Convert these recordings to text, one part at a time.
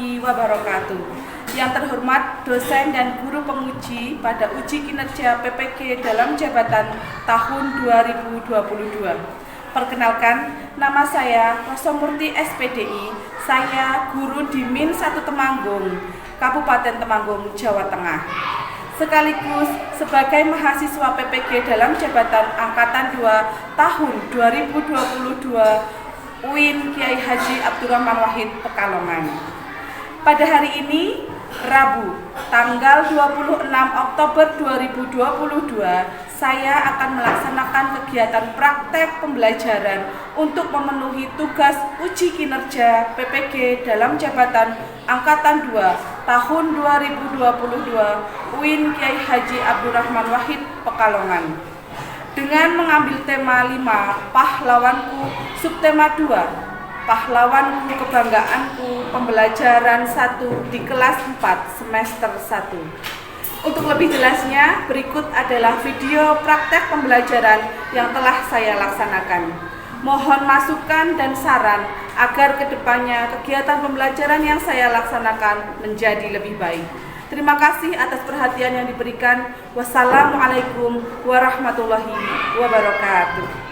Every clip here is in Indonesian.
warahmatullahi wabarakatuh. Yang terhormat dosen dan guru penguji pada uji kinerja PPG dalam jabatan tahun 2022. Perkenalkan, nama saya Rosomurti SPDI. Saya guru di Min 1 Temanggung, Kabupaten Temanggung, Jawa Tengah. Sekaligus sebagai mahasiswa PPG dalam jabatan Angkatan 2 tahun 2022 UIN Kiai Haji Abdurrahman Wahid Pekalongan. Pada hari ini, Rabu, tanggal 26 Oktober 2022, saya akan melaksanakan kegiatan praktek pembelajaran untuk memenuhi tugas uji kinerja PPG dalam jabatan Angkatan 2 tahun 2022 UIN Kiai Haji Abdurrahman Wahid Pekalongan. Dengan mengambil tema 5, pahlawanku, subtema 2, pahlawanku kebanggaanku, pembelajaran 1 di kelas 4 semester 1. Untuk lebih jelasnya, berikut adalah video praktek pembelajaran yang telah saya laksanakan. Mohon masukan dan saran agar kedepannya kegiatan pembelajaran yang saya laksanakan menjadi lebih baik. Terima kasih atas perhatian yang diberikan. Wassalamualaikum warahmatullahi wabarakatuh.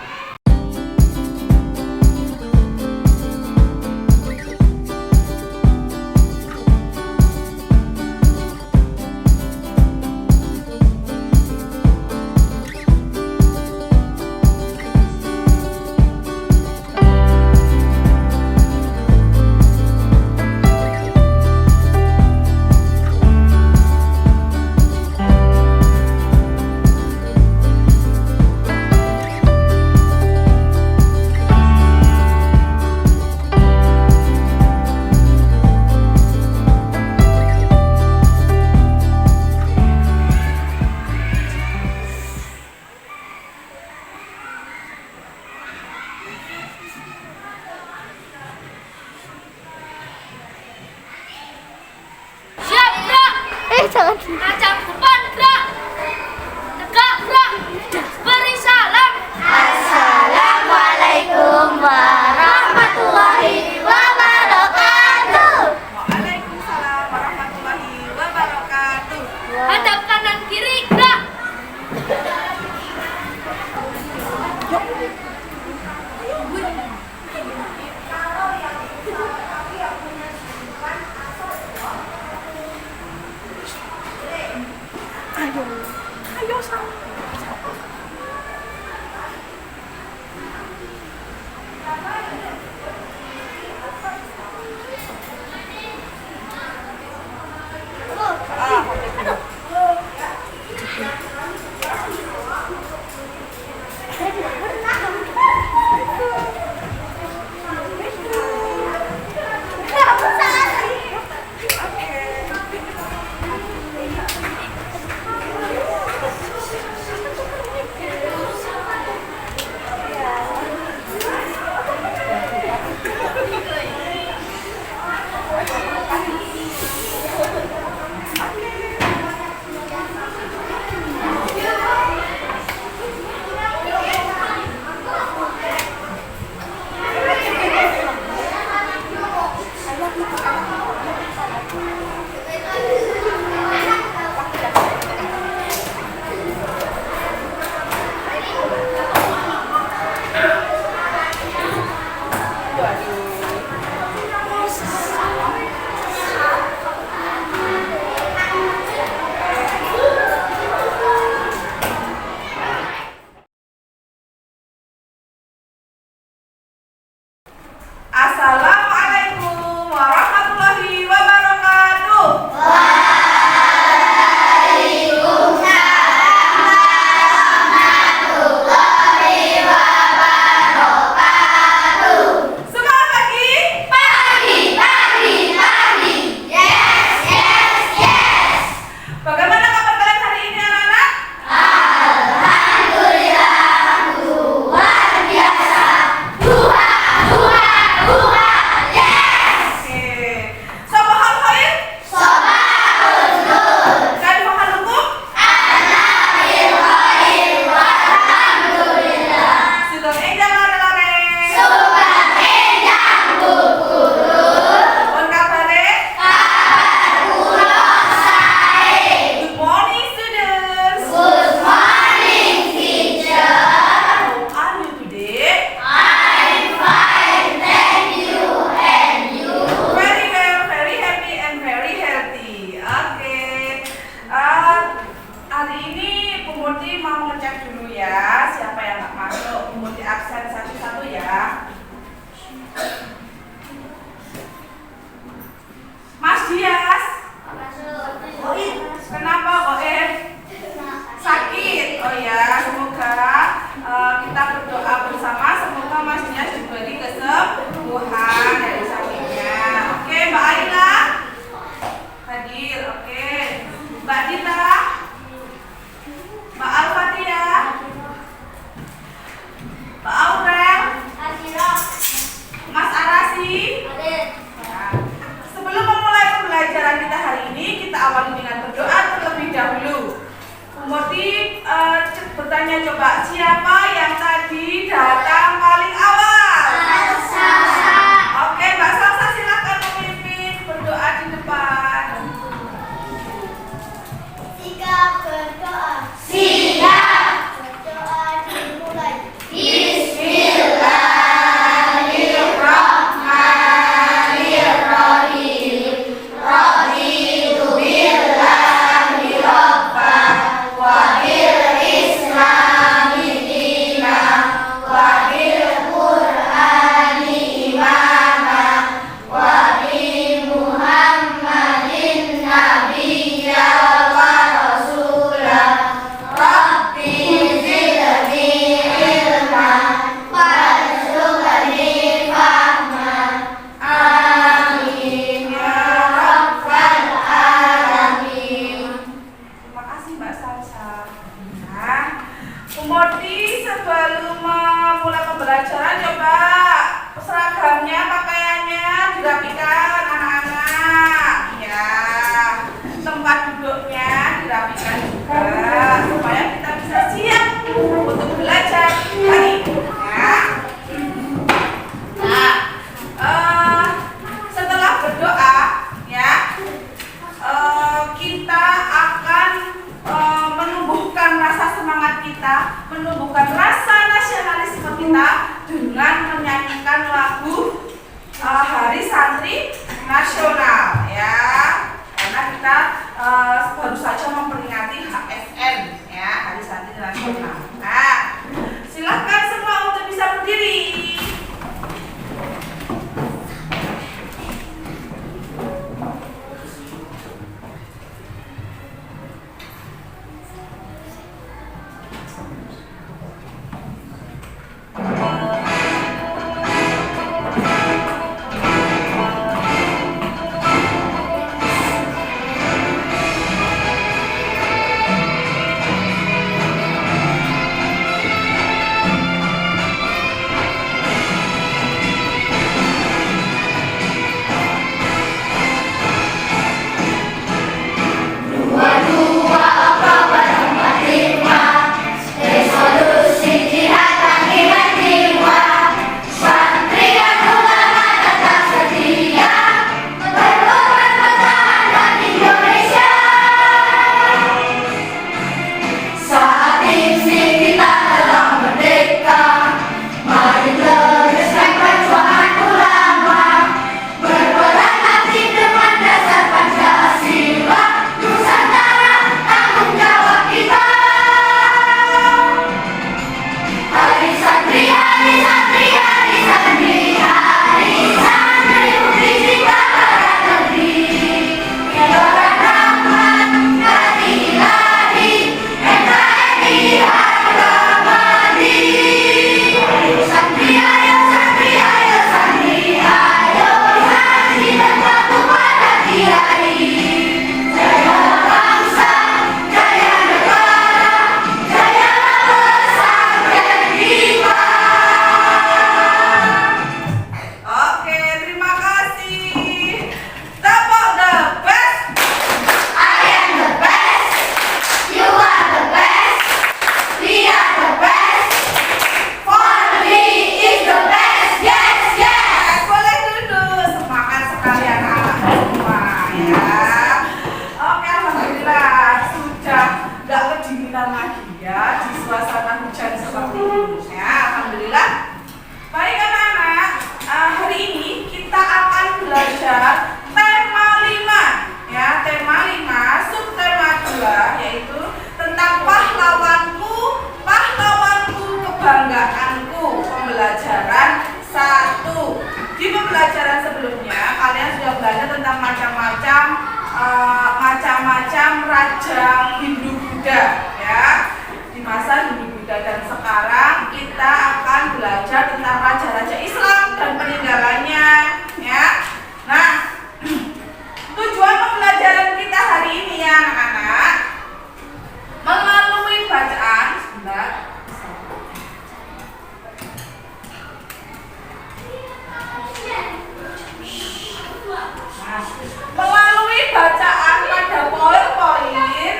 Jangan ajak depan gerak, tegak gerak, beri salam. Assalamualaikum warahmatullahi wabarakatuh. Waalaikumsalam warahmatullahi wabarakatuh. Hadap kanan kiri gerak. Ayo sama. macam-macam raja Hindu Buddha ya. Di masa Hindu Buddha dan sekarang kita akan belajar tentang raja-raja Islam dan peninggalannya ya. Nah, tujuan pembelajaran kita hari ini ya anak-anak, melalui bacaan melalui bacaan pada poin-poin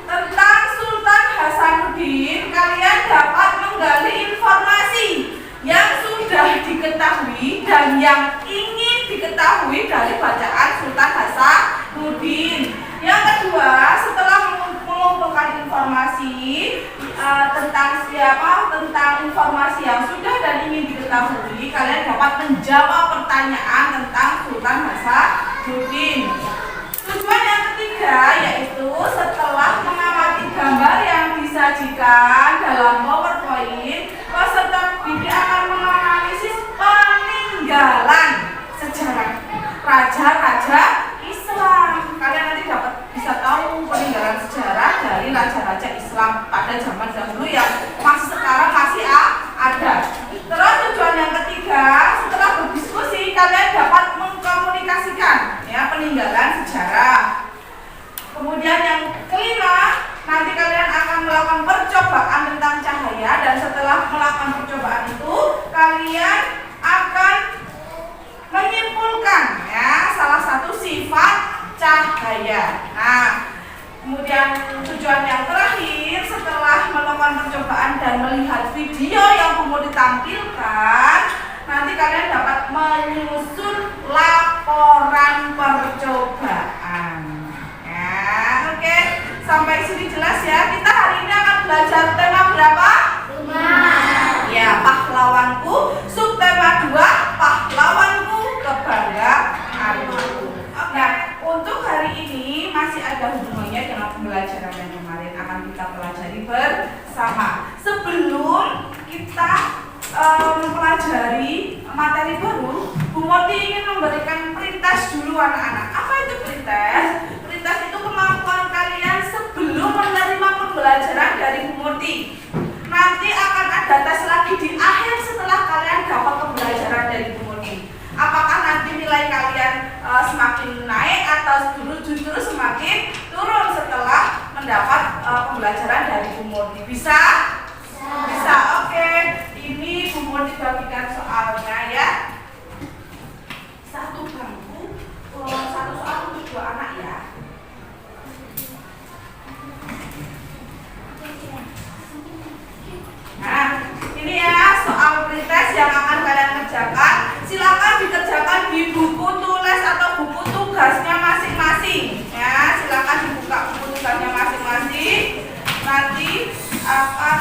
tentang Sultan Hasanuddin, kalian dapat menggali informasi yang sudah diketahui dan yang ingin diketahui dari bacaan Sultan Hasanuddin. Yang kedua, setelah mengumpulkan informasi tentang informasi yang sudah dan ingin diketahui, kalian dapat menjawab pertanyaan tentang Sultan Hasanuddin. Tujuan yang ketiga yaitu setelah mengamati gambar yang disajikan dalam PowerPoint, peserta didik akan menganalisis peninggalan sejarah raja-raja Islam. Kalian nanti dapat bisa tahu peninggalan sejarah dari raja-raja Islam pada zaman dahulu yang sekarang masih ada. Terus tujuan yang ketiga, setelah berdiskusi kalian dapat mengkomunikasikan ya peninggalan sejarah. Kemudian yang kelima, nanti kalian akan melakukan percobaan tentang cahaya, dan setelah melakukan percobaan itu kalian akan menyimpulkan ya salah satu sifat cahaya. Nah, kemudian tujuan yang terakhir, setelah melakukan percobaan dan melihat video yang kemudian ditampilkan, nanti kalian dapat menyusun laporan percobaan. Ya, oke. Sampai sini jelas ya. Kita hari ini akan belajar tema berapa? 5. Ya, pahlawanku. Subtema 2, pahlawanku, kebanggaanku. Nah, untuk hari ini masih ada hubungannya dengan pembelajaran yang kemarin akan kita pelajari bersama. Sebelum kita mempelajari materi baru, Bu Moti ingin memberikan perintah dulu anak-anak. Apa itu perintah? Perintah itu kemampuan kalian sebelum menerima pembelajaran dari Bu Moti. Nanti akan ada tes lagi di akhir setelah kalian dapat pembelajaran dari Bu Moti. Apakah nanti nilai kalian semakin naik atau justru semakin turun setelah mendapat pembelajaran dari Bu Murti? Bisa? Bisa. Oke. Ini Bu Murti bagikan soalnya ya. Satu bangku, satu soal untuk 2 anak ya. Nah, ini ya soal pretest yang akan kalian kerjakan. Silakan dikerjakan di buku tulis atau buku tugasnya masing-masing. Ya, silakan dibuka buku tugasnya masing-masing. Nanti akan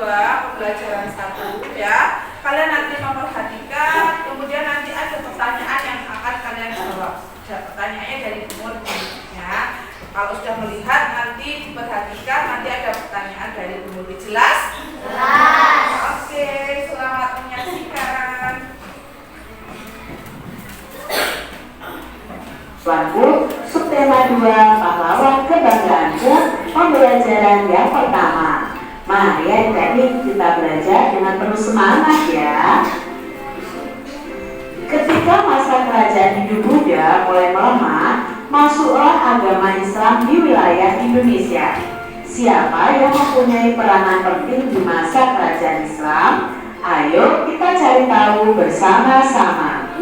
pembelajaran 1 ya. Kalian nanti memperhatikan, kemudian nanti ada pertanyaan yang akan kalian jawab. Pertanyaannya dari umur ya. Kalau sudah melihat nanti diperhatikan, nanti ada pertanyaan dari umur. Jelas? Jelas. Oke, selamat menyaksikan. Tuanku, subtema 2 pahlawan kebanggaanku, pembelajaran yang pertama. Mari adik-adik kita belajar dengan penuh semangat ya. Ketika masa kerajaan Hindu Buddha mulai melemah, masuklah agama Islam di wilayah Indonesia. Siapa yang mempunyai peranan penting di masa kerajaan Islam? Ayo kita cari tahu bersama-sama.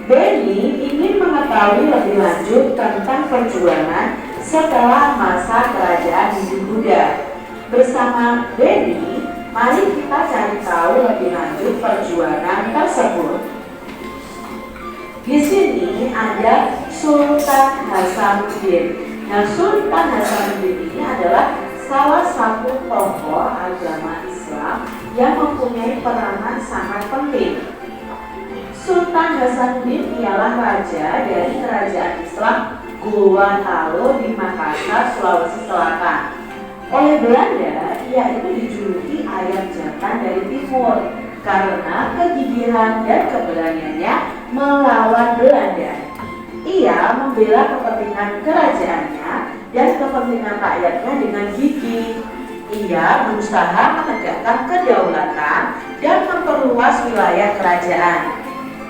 Benny ingin mengetahui lebih lanjut tentang perjuangan setelah masa kerajaan Hindu Buddha. Bersama Benny, mari kita cari tahu lebih lanjut perjuangan tersebut. Di sini ada Sultan Hasanuddin. Nah, Sultan Hasanuddin ini adalah salah satu tokoh agama Islam yang mempunyai peranan sangat penting. Sultan Hasanuddin ialah raja dari kerajaan Islam Gorontalo di Makassar, Sulawesi Selatan. Oleh Belanda, ia itu dijuluki ayam jantan dari timur karena kegigihan dan keberaniannya melawan Belanda. Ia membela kepentingan kerajaannya dan kepentingan rakyatnya dengan gigih. Ia berusaha menegakkan kedaulatan dan memperluas wilayah kerajaan.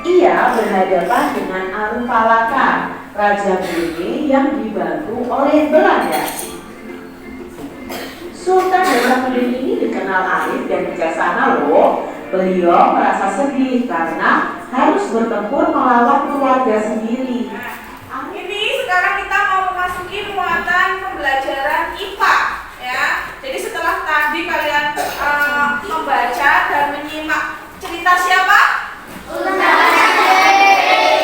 Ia berhadapan dengan Arupalaka, raja Brunei yang dibantu oleh Belanda. Sultan Hasanuddin ini dikenal arif dan bijaksana loh. Beliau merasa sedih karena harus bertempur melawan keluarga sendiri. Ini sekarang kita mau memasuki muatan pembelajaran IPA ya. Jadi setelah tadi kalian membaca dan menyimak cerita siapa?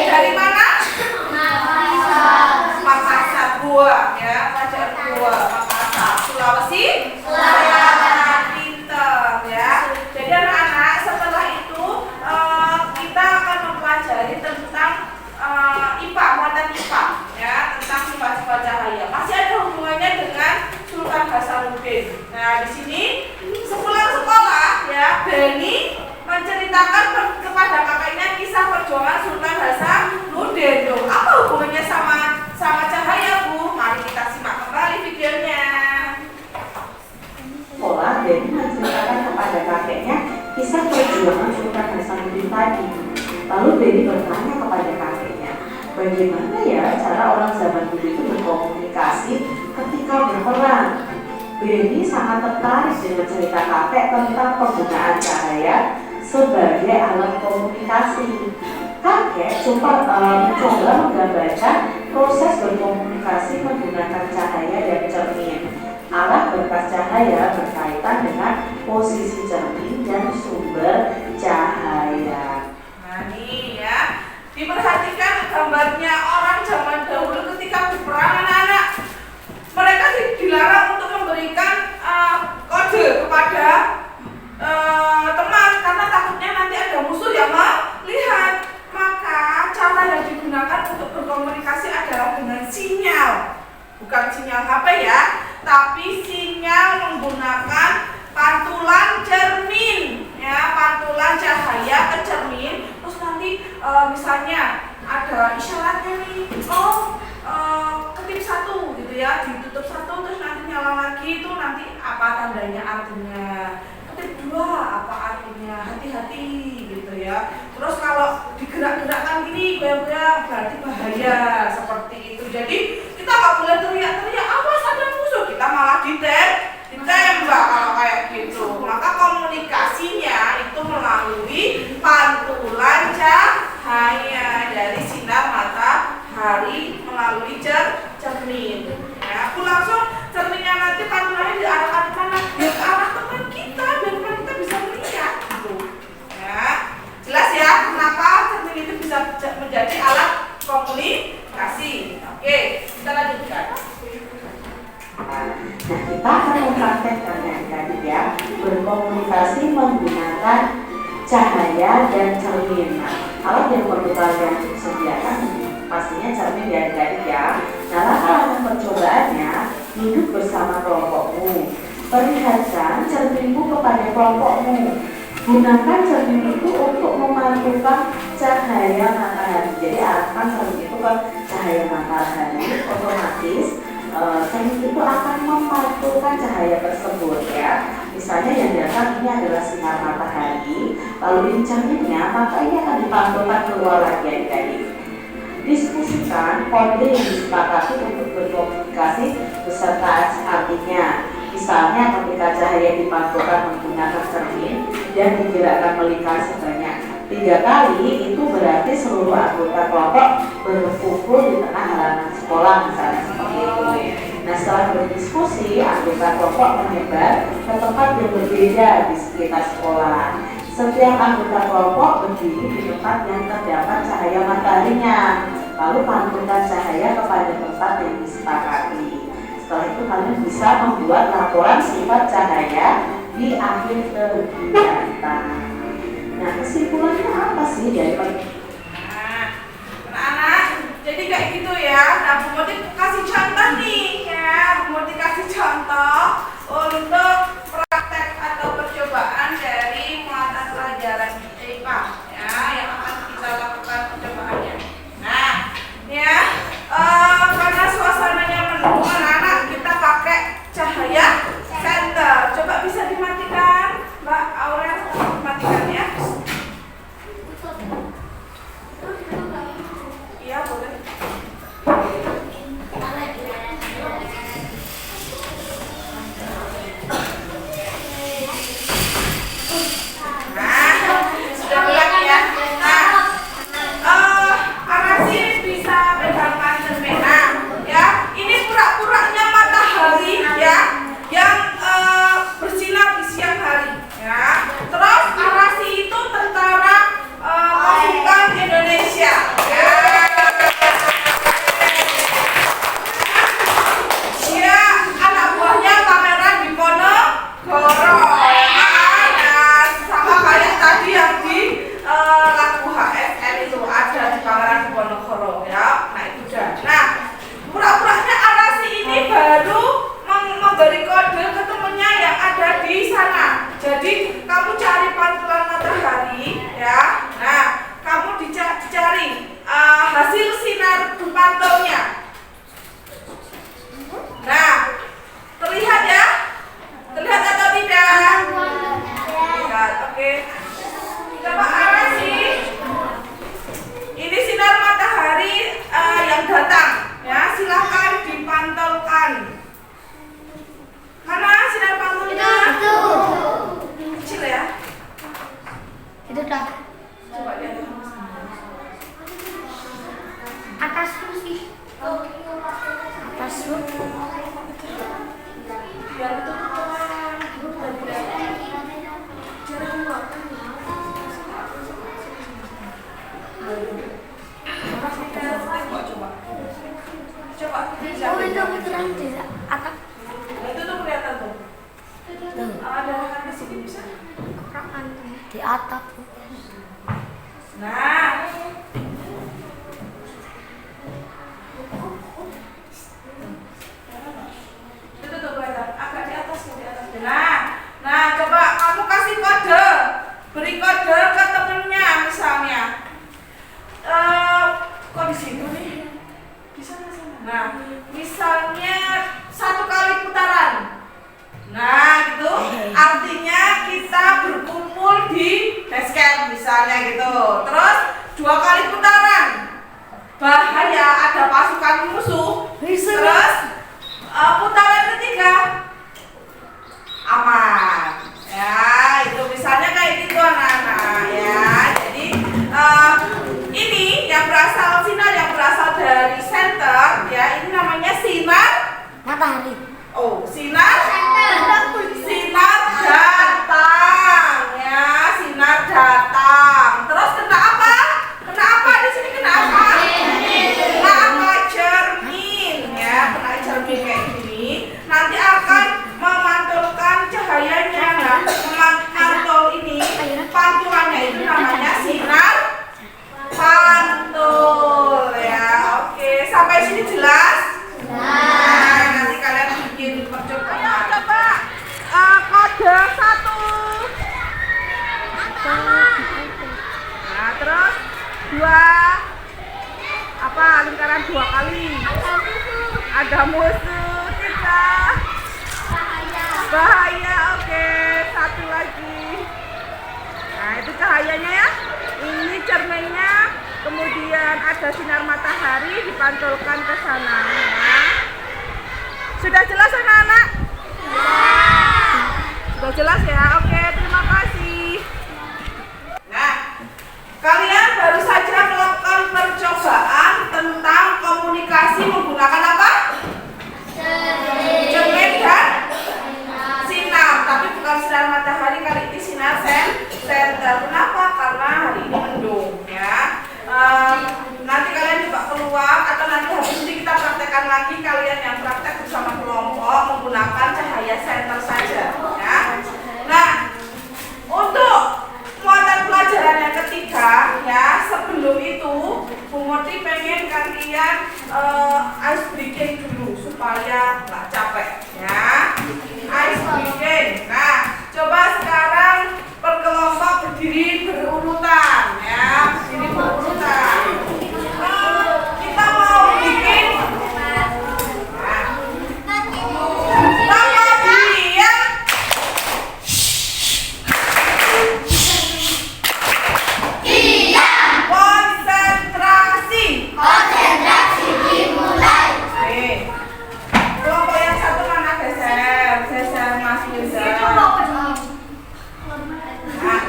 Dari mana? Makassar, Goa ya, Kerajaan Goa, Makassar, Sulawesi Selatan. Pinter ya. Jadi anak-anak, setelah itu kita akan mempelajari tentang IPA, muatan IPA ya, tentang sifat-sifat cahaya. Masih ada hubungannya dengan Sultan Hasanuddin. Nah, di sini sepulang sekolah ya, Benny menceritakan kepada kakaknya kisah perjuangan Sultan Hasanuddin. Apa hubungannya sama cahaya, Bu? Mari kita simak kembali videonya. Sekolah, Benny menceritakan kepada kakeknya kisah perjuangan Sultan Hasanuddin tadi. Lalu Benny bertanya kepada kakeknya, bagaimana ya cara orang zaman dulu itu berkomunikasi ketika berperang? Benny sangat tertarik dengan cerita kakek tentang penggunaan cahaya sebagai alat komunikasi. Kakek mencoba menggambarkan proses berkomunikasi menggunakan cahaya dan cermin. Arah berkas cahaya berkaitan dengan posisi cermin dan sumber cahaya. Nah, nih ya, diperhatikan gambarnya orang zaman dahulu ketika berperang anak-anak. Mereka dilarang untuk memberikan kode kepada teman karena takutnya nanti ada musuh yang melihat. Maka cara yang digunakan untuk berkomunikasi adalah dengan sinyal, bukan sinyal HP ya, tapi sinyal menggunakan pantulan cermin ya, pantulan cahaya ke cermin. Terus nanti misalnya ada isyaratnya nih, ketip 1 gitu ya, ditutup 1 terus nanti nyala lagi, itu nanti apa tandanya, artinya. Ketip 2 apa artinya, hati-hati gitu ya. Terus kalau digerak-gerakkan gini goyang-goyang berarti bahaya, seperti itu. Jadi kita nggak boleh teriak-teriak awas ada musuh, kita malah ditembak kalau kayak gitu. Maka komunikasinya itu melalui pantulan cahaya dari sinar matahari melalui cermin. Ya, aku langsung cerminnya nanti pantulannya diarahkan kemana? Ya ke arah teman kita, biar kita bisa melihat gitu. Ya, jelas ya kenapa cermin itu bisa menjadi alat komunikasi. Oke, kita lanjutkan. Nah, kita akan komunikasi menggunakan cahaya dan cermin. Nah, alat yang perlu kalian sediakan pastinya cermin ya adik-adik ya. Nah, langkah percobaannya, duduk bersama kelompokmu. Perlihatkan cerminmu kepada kelompokmu. Gunakan cermin itu untuk memantulkan cahaya matahari. Jadi arahkan cermin itu ke cahaya matahari, otomatis cermin itu akan memantulkan cahaya tersebut ya. Misalnya yang datang ini adalah sinar matahari, lalu ini cerminnya, maka ini akan dipantulkan keluar lagi adik-adik. Diskusikan kode yang disepakati untuk berkomunikasi beserta artinya. Misalnya ketika cahaya dipantulkan menggunakan cermin dan digerakkan melingkar sebanyak 3 kali, itu berarti seluruh anggota kelompok berkumpul di tengah halaman sekolah, misalnya seperti itu. Nah, setelah berdiskusi, anggota kelompok menyebar ke tempat yang berbeda di sekitar sekolah. Setiap anggota kelompok berdiri di tempat yang terdapat cahaya mataharinya, lalu pantulkan cahaya kepada tempat yang disepakati. Setelah itu kalian bisa membuat laporan sifat cahaya di akhir kegiatan. Nah, kesimpulannya apa sih dari anak-anak? Jadi kayak gitu ya. Nah, Bu Moti kasih contoh nih ya. Bu Moti kasih contoh untuk praktek atau percobaan dari mata pelajaran IPA ya, yang akan kita lakukan percobaannya. Nah, ya karena suasananya mendukung anak-anak, kita pakai cahaya center. Coba bisa dimatikan, Mbak Aurel, matikan ya. Iya, boleh. Di atap. Nah, itu tuh kelihatan agak di atas, di atas. Nah, coba kamu kasih kode, beri kode ke temennya misalnya. Kok di situ nih? Bisa nggak sana? Nah, misalnya 1 kali putaran. Nah, gitu. Artinya kita berkumpul di base camp misalnya gitu. Terus 2 kali putaran. Bahaya, ada pasukan musuh. Terus putaran ketiga aman. Ya, itu misalnya kayak gitu anak-anak ya. Jadi ini yang berasal sinar yang berasal dari center ya, ini namanya sinar Matahari. Oh, sinar datang ya, sinar datang. Terus kena apa? Kena apa di sini? Kena apa? Kena apa? Cermin ya, kena cermin kayak gini. Nanti akan Cahaya, oke. Satu lagi. Nah, itu cahayanya ya. Ini cerminnya. Kemudian ada sinar matahari dipantulkan ke sana ya. Sudah jelas anak-anak? Sudah jelas ya? Oke, terima kasih. Nah, kalian baru saja melakukan percobaan tentang komunikasi menggunakan apa? Cermin dan sinar, tapi bukan sinar matahari, kali ini sinar senter. Kenapa? Karena hari ini mendung ya. Nanti kalian coba keluar atau nanti habis ini kita praktekkan lagi, kalian yang praktek bersama kelompok menggunakan cahaya senter saja ya. Nah, untuk muatan pelajaran yang ketiga ya, sebelum itu Bu Murti pengen kalian ice breaking dulu supaya nggak capek ya. Ice breaking. Nah, coba sekarang berkelompok berdiri berurutan ya, berdiri berurutan. Kita mau bikin konsentrasi dimulai. Kelompok yang satu mana geser Mas Yuda. Nah,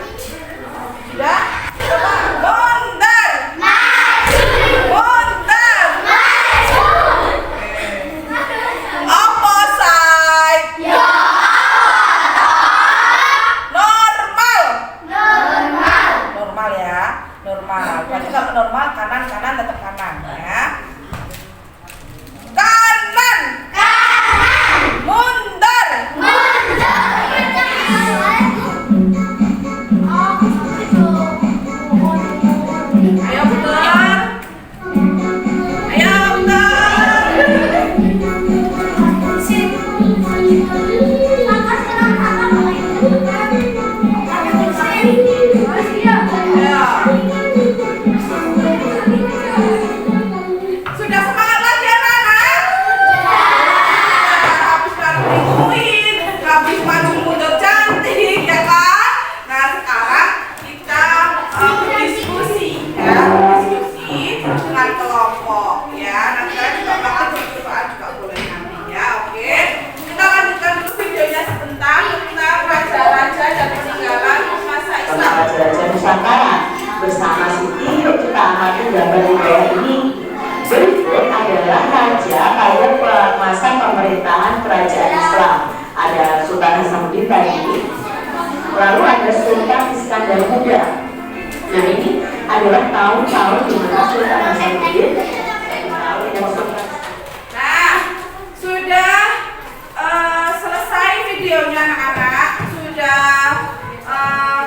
sudah? Coba mundur. Mundur. Opposite. Normal ya. Normal. Berarti kalau normal kanan tetap kanan ya. Kanan. Mundur. Ayo putar. Ayo sudah semangat lagi anak-anak? Habis nungguin, habis maju mundur cantik ya kan? Nah sekarang kita berdiskusi ya, berdiskusi dengan kelompok ya. Nanti kalian juga bakal percobaan juga boleh nanti ya, oke? Kita lanjutkan dulu videonya sebentar tentang raja-raja dan peninggalan masa Islam. Raja-raja Nusantara bersama Siti, yuk kita amati gambar di bawah ini. Berikut adalah raja pada masa pemerintahan kerajaan Islam. Ada Sultan Hasanuddin tadi, lalu ada Sultan Iskandar Muda. Nah ini adalah tahun-tahun di mana Sultan Hasanuddin Nah, sudah selesai videonya anak-anak. Sudah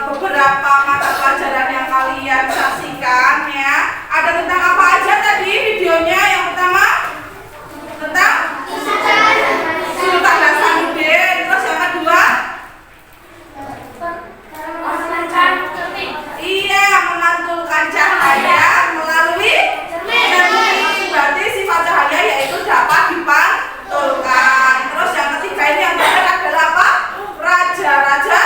beberapa mata pelajaran yang kalian saksikan ya. Ada tentang apa aja tadi videonya? Yang pertama tentang Sultan Hasanuddin. Terus yang kedua, iya, memantulkan cahaya melalui cermin. Berarti sifat cahaya yaitu dapat dipantulkan. Terus yang ketiga ini yang benar adalah apa? Raja-raja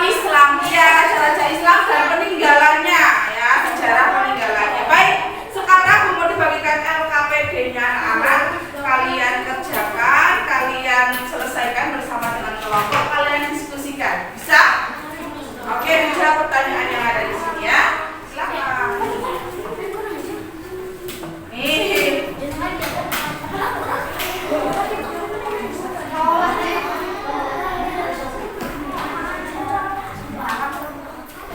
Islam ya, raja-raja Islam dan peninggalannya ya, sejarah peninggalannya. Baik, sekarang aku mau dibagikan LKPD-nya anak-anak. Kalian kerjakan, kalian selesaikan bersama dengan kelompok, kalian diskusikan. Bisa? Oke, dijawab pertanyaan yang ada di sini ya. Silakan. Nih.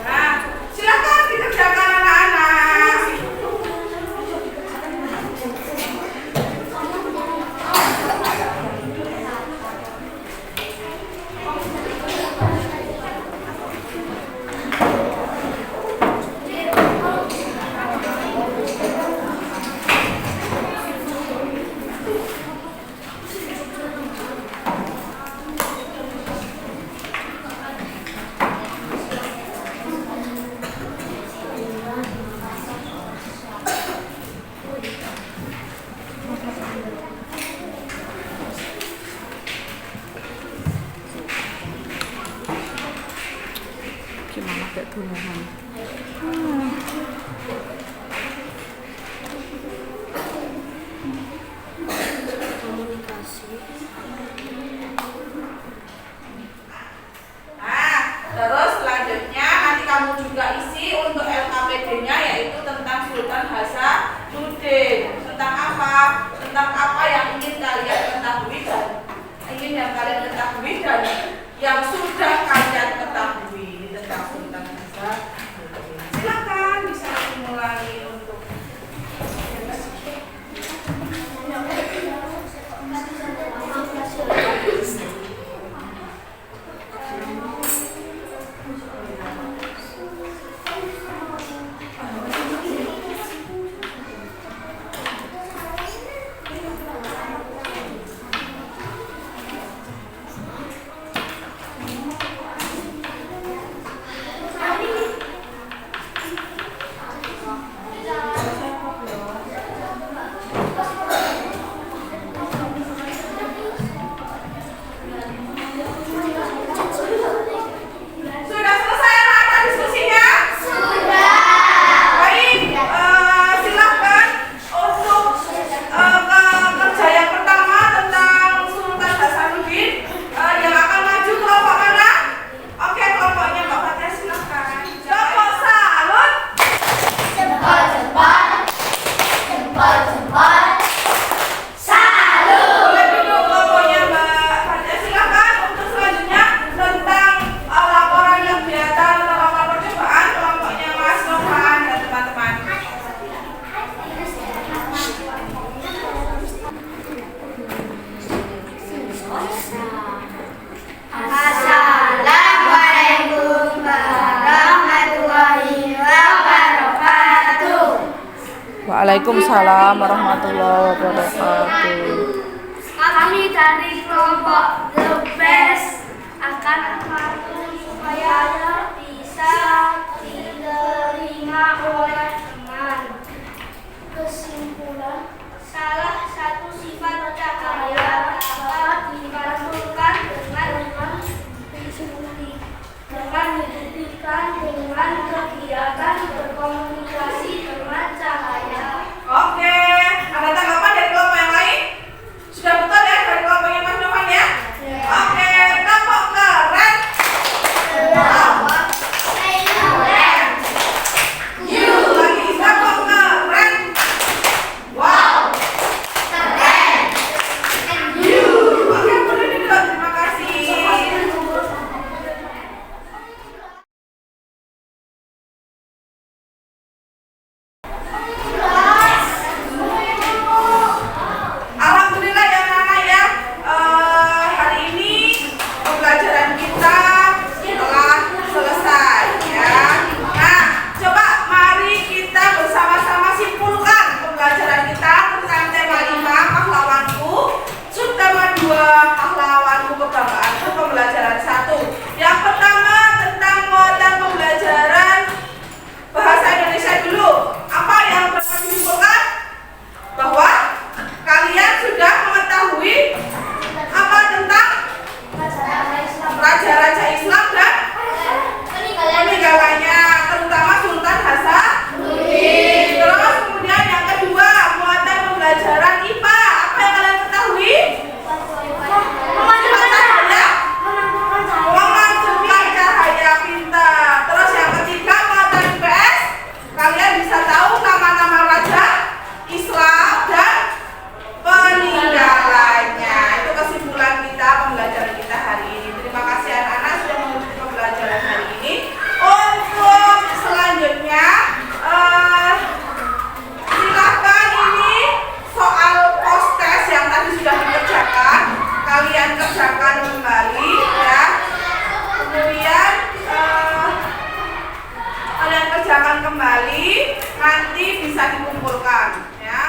Nah, silakan dikerjakan anak-anak. pembunuhan. Nah, terus selanjutnya nanti kamu juga isi untuk LKPD-nya, yaitu tentang Sultan Hasanuddin. Tentang apa? Tentang apa yang ingin kalian ketahui dan yang sudah kalian ketahui tentang Sultan Hasanuddin. Silakan bisa dimulai untuk Waalaikumsalam warahmatullahi wabarakatuh. Kami dari kelompok The Best akan mengatur supaya bisa diterima oleh teman. Kesimpulan, salah satu sifat cahaya dapat dipantulkan dengan dibuktikan dengan kegiatan berkomunikasi dengan cahaya. Oke, ada tanggapan dari kelompok yang lain? Sudah betul ya dari kelompoknya Mas Novan ya? Oke, kelompok keren. Lagi kelompok keren. Wow. Oke, boleh duduk. Terima kasih. Alhamdulillah ya anak-anak ya, hari ini pembelajaran kita telah selesai ya. Nah, coba mari kita bersama-sama simpulkan pembelajaran kita tentang tema 5 pahlawanku, subtema 2 pahlawanku kebanggaanku, pembelajaran 1. Yang pertama tentang muatan pembelajaran bahasa Indonesia dulu. Apa yang dapat disimpulkan? Bahwa kalian sudah mengetahui apa tentang raja-raja Islam dan peninggalannya, terutama Sultan Hasanuddin. Terus kemudian yang kedua, muatan pembelajaran IPA. Apa yang kalian ketahui? Memanjurkan cahaya pintar. Terus yang ketiga, muatan IPS. Kalian bisa tahu nama-nama raja Islam dan peninggalannya. Itu kesimpulan kita pembelajaran kita hari ini. Terima kasih anak-anak sudah mengikuti pembelajaran hari ini. Untuk selanjutnya silakan ini soal post test yang tadi sudah dikerjakan, kalian kerjakan kembali ya. Kemudian kalian kerjakan kembali, nanti bisa dikumpulkan ya.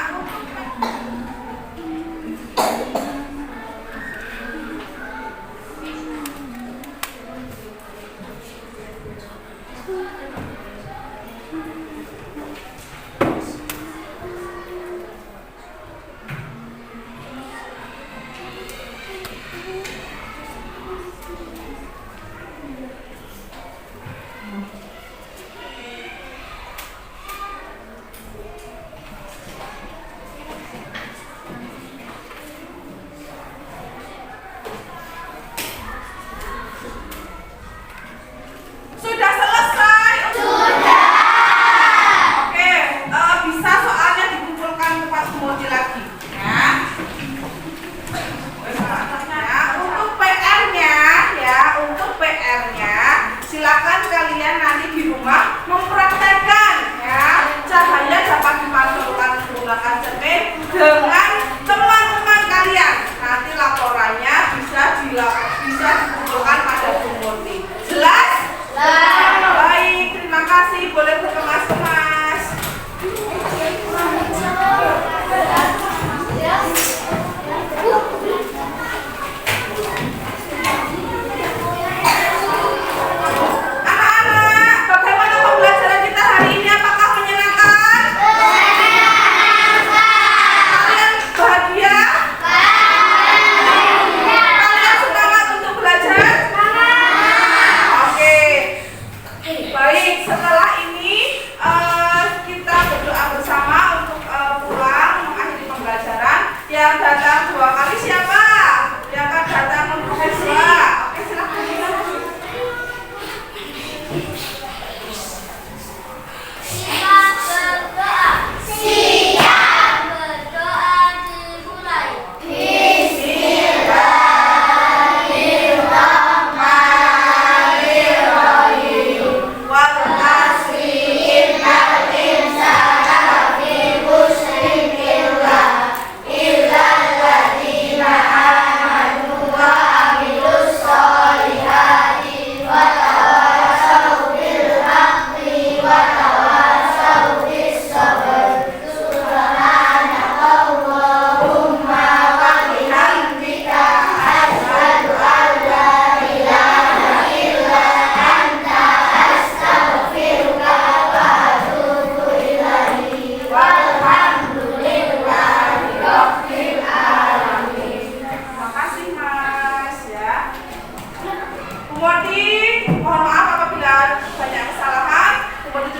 Bu Moti, mohon maaf apabila banyak kesalahan. Bu Moti